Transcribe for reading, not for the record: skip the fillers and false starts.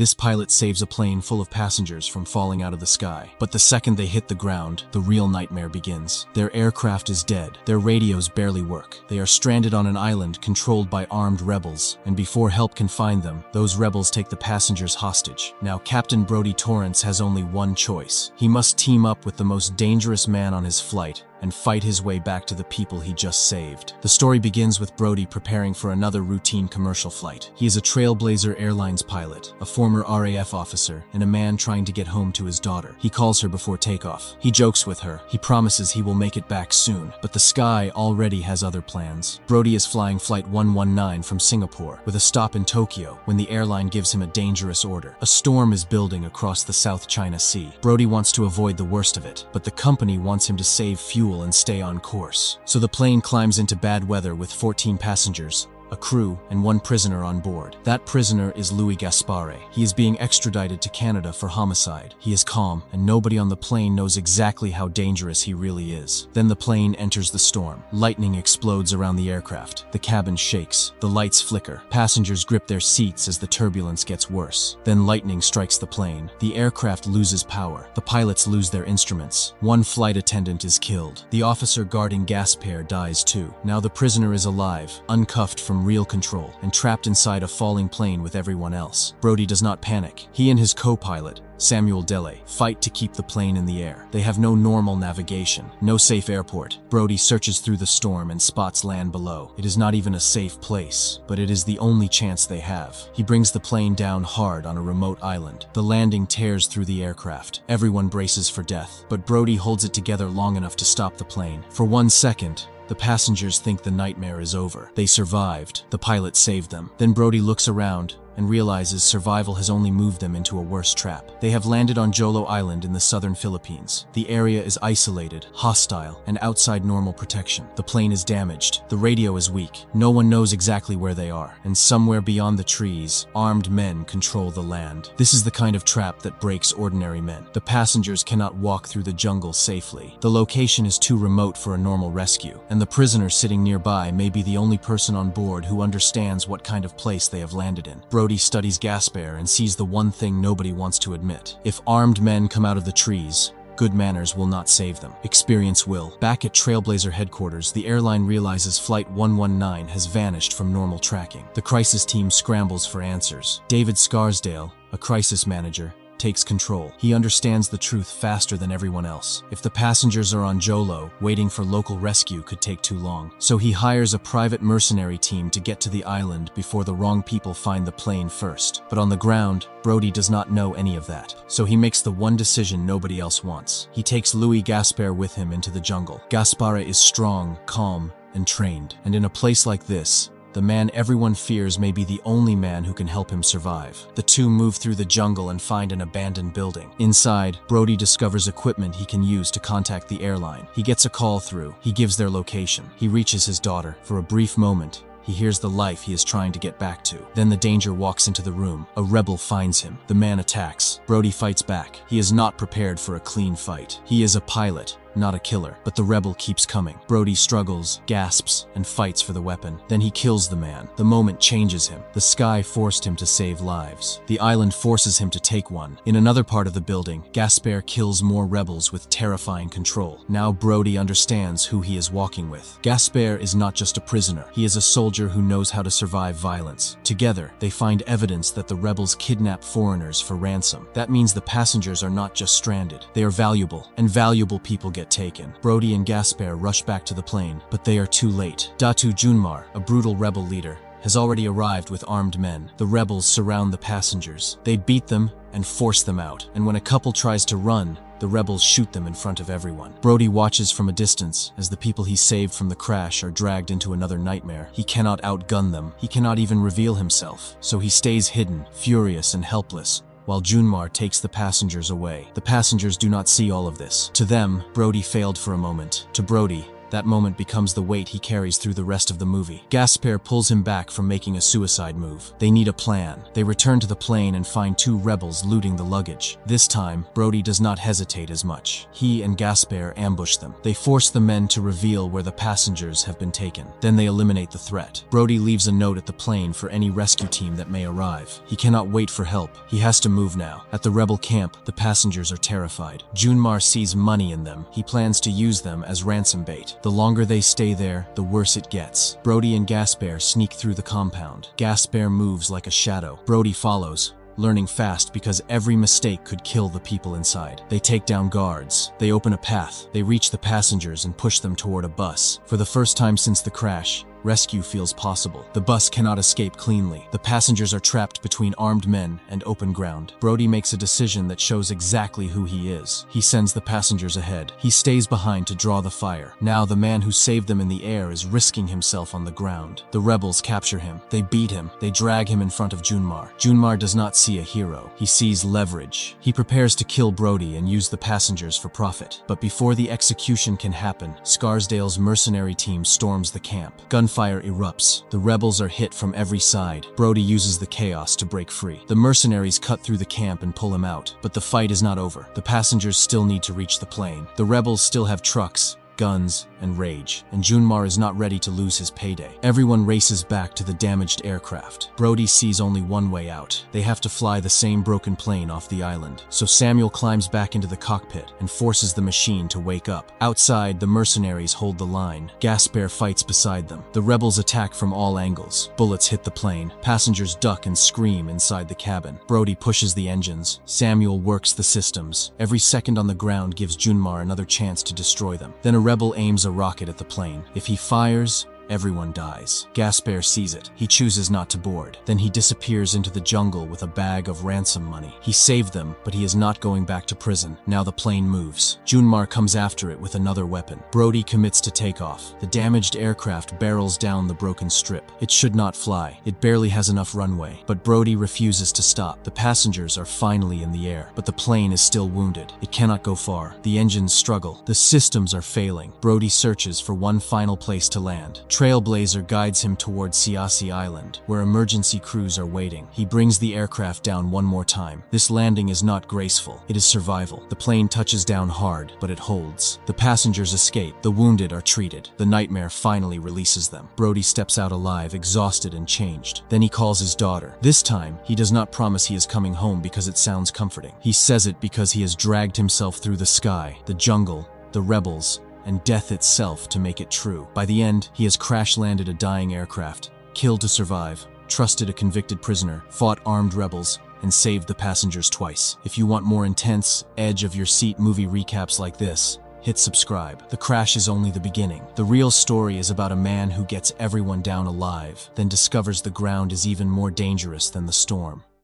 This pilot saves a plane full of passengers from falling out of the sky. But the second they hit the ground, the real nightmare begins. Their aircraft is dead. Their radios barely work. They are stranded on an island controlled by armed rebels, and before help can find them, those rebels take the passengers hostage. Now, Captain Brodie Torrance has only one choice. He must team up with the most dangerous man on his flight and fight his way back to the people he just saved. The story begins with Brodie preparing for another routine commercial flight. He is a Trailblazer Airlines pilot, a former RAF officer, and a man trying to get home to his daughter. He calls her before takeoff. He jokes with her. He promises he will make it back soon, but the sky already has other plans. Brodie is flying Flight 119 from Singapore, with a stop in Tokyo, when the airline gives him a dangerous order. A storm is building across the South China Sea. Brodie wants to avoid the worst of it, but the company wants him to save fuel and stay on course. So the plane climbs into bad weather with 14 passengers, a crew, and one prisoner on board. That prisoner is Louis Gaspare. He is being extradited to Canada for homicide. He is calm, and nobody on the plane knows exactly how dangerous he really is. Then the plane enters the storm. Lightning explodes around the aircraft. The cabin shakes. The lights flicker. Passengers grip their seats as the turbulence gets worse. Then lightning strikes the plane. The aircraft loses power. The pilots lose their instruments. One flight attendant is killed. The officer guarding Gaspare dies too. Now the prisoner is alive, uncuffed from real control, and trapped inside a falling plane with everyone else. Brodie does not panic. He and his co-pilot, Samuel Dele, fight to keep the plane in the air. They have no normal navigation, no safe airport. Brodie searches through the storm and spots land below. It is not even a safe place, but it is the only chance they have. He brings the plane down hard on a remote island. The landing tears through the aircraft. Everyone braces for death, but Brodie holds it together long enough to stop the plane. For 1 second, the passengers think the nightmare is over. They survived. The pilot saved them. Then Brodie looks around and realizes survival has only moved them into a worse trap. They have landed on Jolo Island in the southern Philippines. The area is isolated, hostile, and outside normal protection. The plane is damaged. The radio is weak. No one knows exactly where they are. And somewhere beyond the trees, armed men control the land. This is the kind of trap that breaks ordinary men. The passengers cannot walk through the jungle safely. The location is too remote for a normal rescue, and the prisoner sitting nearby may be the only person on board who understands what kind of place they have landed in. Brodie studies Gaspare and sees the one thing nobody wants to admit. If armed men come out of the trees, good manners will not save them. Experience will. Back at Trailblazer headquarters, the airline realizes Flight 119 has vanished from normal tracking. The crisis team scrambles for answers. David Scarsdale, a crisis manager, takes control. He understands the truth faster than everyone else. If the passengers are on Jolo, waiting for local rescue could take too long. So he hires a private mercenary team to get to the island before the wrong people find the plane first. But on the ground, Brodie does not know any of that. So he makes the one decision nobody else wants. He takes Louis Gaspare with him into the jungle. Gaspare is strong, calm, and trained. And in a place like this, the man everyone fears may be the only man who can help him survive. The two move through the jungle and find an abandoned building. Inside, Brodie discovers equipment he can use to contact the airline. He gets a call through. He gives their location. He reaches his daughter. For a brief moment, he hears the life he is trying to get back to. Then the danger walks into the room. A rebel finds him. The man attacks. Brodie fights back. He is not prepared for a clean fight. He is a pilot, not a killer, but the rebel keeps coming. Brodie struggles, gasps, and fights for the weapon. Then he kills the man. The moment changes him. The sky forced him to save lives. The island forces him to take one. In another part of the building, Gaspare kills more rebels with terrifying control. Now Brodie understands who he is walking with. Gaspare is not just a prisoner. He is a soldier who knows how to survive violence. Together, they find evidence that the rebels kidnap foreigners for ransom. That means the passengers are not just stranded. They are valuable, and valuable people get taken. Brodie and Gaspare rush back to the plane, but they are too late. Datu Junmar, a brutal rebel leader, has already arrived with armed men. The rebels surround the passengers. They beat them and force them out, and when a couple tries to run, the rebels shoot them in front of everyone. Brodie watches from a distance as the people he saved from the crash are dragged into another nightmare. He cannot outgun them. He cannot even reveal himself. So he stays hidden, furious and helpless, while Junmar takes the passengers away. The passengers do not see all of this. To them, Brodie failed for a moment. To Brodie, That moment becomes the weight he carries through the rest of the movie. Gaspare pulls him back from making a suicide move. They need a plan. They return to the plane and find two rebels looting the luggage. This time, Brodie does not hesitate as much. He and Gaspare ambush them. They force the men to reveal where the passengers have been taken. Then they eliminate the threat. Brodie leaves a note at the plane for any rescue team that may arrive. He cannot wait for help. He has to move now. At the rebel camp, the passengers are terrified. Junmar sees money in them. He plans to use them as ransom bait. The longer they stay there, the worse it gets. Brodie and Gaspare sneak through the compound. Gaspare moves like a shadow. Brodie follows, learning fast because every mistake could kill the people inside. They take down guards. They open a path. They reach the passengers and push them toward a bus. For the first time since the crash, rescue feels possible. The bus cannot escape cleanly. The passengers are trapped between armed men and open ground. Brodie makes a decision that shows exactly who he is. He sends the passengers ahead. He stays behind to draw the fire. Now the man who saved them in the air is risking himself on the ground. The rebels capture him. They beat him. They drag him in front of Junmar. Junmar does not see a hero. He sees leverage. He prepares to kill Brodie and use the passengers for profit. But before the execution can happen, Scarsdale's mercenary team storms the camp. Gunfire erupts. The rebels are hit from every side. Brodie uses the chaos to break free. The mercenaries cut through the camp and pull him out. But the fight is not over. The passengers still need to reach the plane. The rebels still have trucks, guns, and rage, and Junmar is not ready to lose his payday. Everyone races back to the damaged aircraft. Brodie sees only one way out. They have to fly the same broken plane off the island. So Samuel climbs back into the cockpit and forces the machine to wake up. Outside, the mercenaries hold the line. Gaspare fights beside them. The rebels attack from all angles. Bullets hit the plane. Passengers duck and scream inside the cabin. Brodie pushes the engines. Samuel works the systems. Every second on the ground gives Junmar another chance to destroy them. Then a rebel aims a rocket at the plane. If he fires, everyone dies. Gaspare sees it. He chooses not to board. Then he disappears into the jungle with a bag of ransom money. He saved them, but he is not going back to prison. Now the plane moves. Junmar comes after it with another weapon. Brodie commits to takeoff. The damaged aircraft barrels down the broken strip. It should not fly. It barely has enough runway. But Brodie refuses to stop. The passengers are finally in the air, but the plane is still wounded. It cannot go far. The engines struggle. The systems are failing. Brodie searches for one final place to land. Trailblazer guides him toward Siasi Island, where emergency crews are waiting. He brings the aircraft down one more time. This landing is not graceful. It is survival. The plane touches down hard, but it holds. The passengers escape. The wounded are treated. The nightmare finally releases them. Brodie steps out alive, exhausted and changed. Then he calls his daughter. This time, he does not promise he is coming home because it sounds comforting. He says it because he has dragged himself through the sky, the jungle, the rebels, and death itself to make it true. By the end, he has crash-landed a dying aircraft, killed to survive, trusted a convicted prisoner, fought armed rebels, and saved the passengers twice. If you want more intense, edge-of-your-seat movie recaps like this, hit subscribe. The crash is only the beginning. The real story is about a man who gets everyone down alive, then discovers the ground is even more dangerous than the storm.